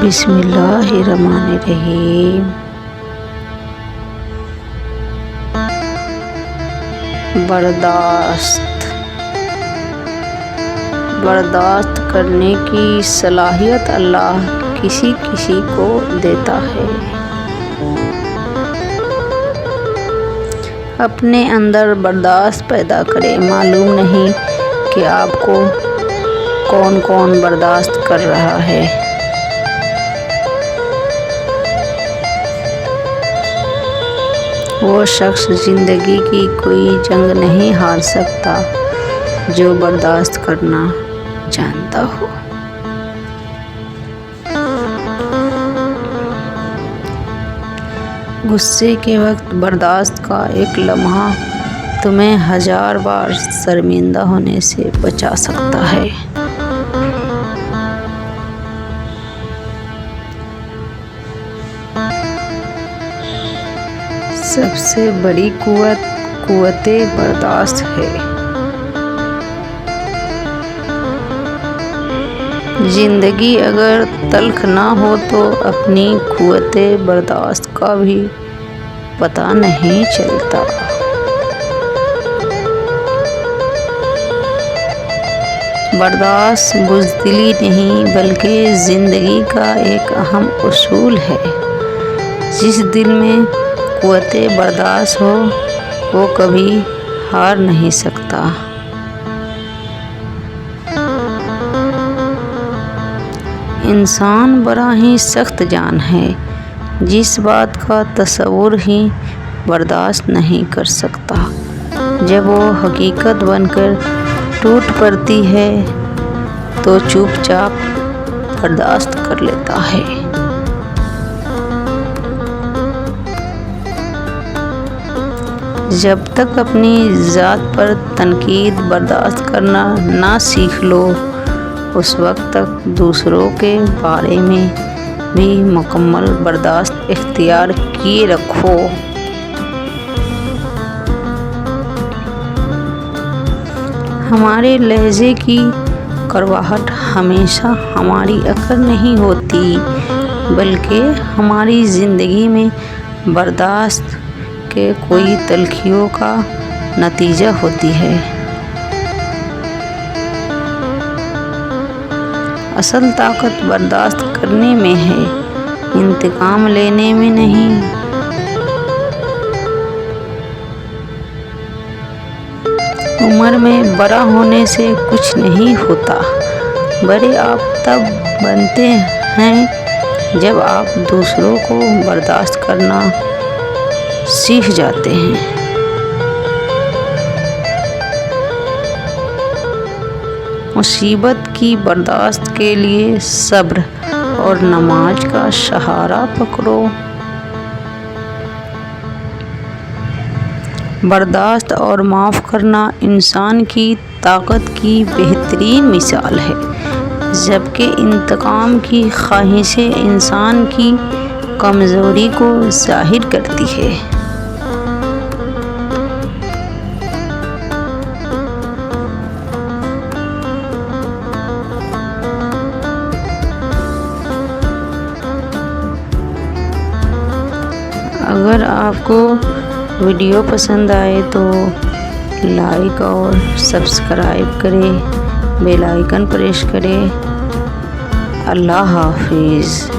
بسم اللہ الرحمن الرحیم۔ برداشت کرنے کی صلاحیت اللہ کسی کسی کو دیتا ہے۔ اپنے اندر برداشت پیدا کریں۔ معلوم نہیں کہ آپ کو کون کون برداشت کر رہا ہے۔ وہ شخص زندگی کی کوئی جنگ نہیں ہار سکتا جو برداشت کرنا جانتا ہو۔ غصے کے وقت برداشت کا ایک لمحہ تمہیں 1000 بار شرمندہ ہونے سے بچا سکتا ہے۔ سب سے بڑی قوت برداشت ہے۔ زندگی اگر تلخ نہ ہو تو اپنی قوت برداشت کا بھی پتہ نہیں چلتا۔ برداشت بزدلی نہیں بلکہ زندگی کا ایک اہم اصول ہے۔ جس دل میں قوت برداشت ہو وہ کبھی ہار نہیں سکتا۔ انسان بڑا ہی سخت جان ہے۔ جس بات کا تصور ہی برداشت نہیں کر سکتا، جب وہ حقیقت بن کر ٹوٹ پڑتی ہے تو چپ چاپ برداشت کر لیتا ہے۔ جب تک اپنی ذات پر تنقید برداشت کرنا نہ سیکھ لو اس وقت تک دوسروں کے بارے میں بھی مکمل برداشت اختیار کیے رکھو۔ ہمارے لہجے کی کڑواہٹ ہمیشہ ہماری عقل نہیں ہوتی بلکہ ہماری زندگی میں برداشت کے کوئی تلخیوں کا نتیجہ ہوتی ہے۔ اصل طاقت برداشت کرنے میں ہے، انتقام لینے میں نہیں۔ عمر میں بڑا ہونے سے کچھ نہیں ہوتا، بڑے آپ تب بنتے ہیں جب آپ دوسروں کو برداشت کرنا سیکھ جاتے ہیں۔ مصیبت کی برداشت کے لیے صبر اور نماز کا سہارا پکڑو۔ برداشت اور معاف کرنا انسان کی طاقت کی بہترین مثال ہے، جبکہ انتقام کی خواہشیں انسان کی کمزوری کو ظاہر کرتی ہے۔ اگر آپ کو ویڈیو پسند آئے تو لائک اور سبسکرائب کریں، بیل آئیکن پریس کریں۔ اللہ حافظ۔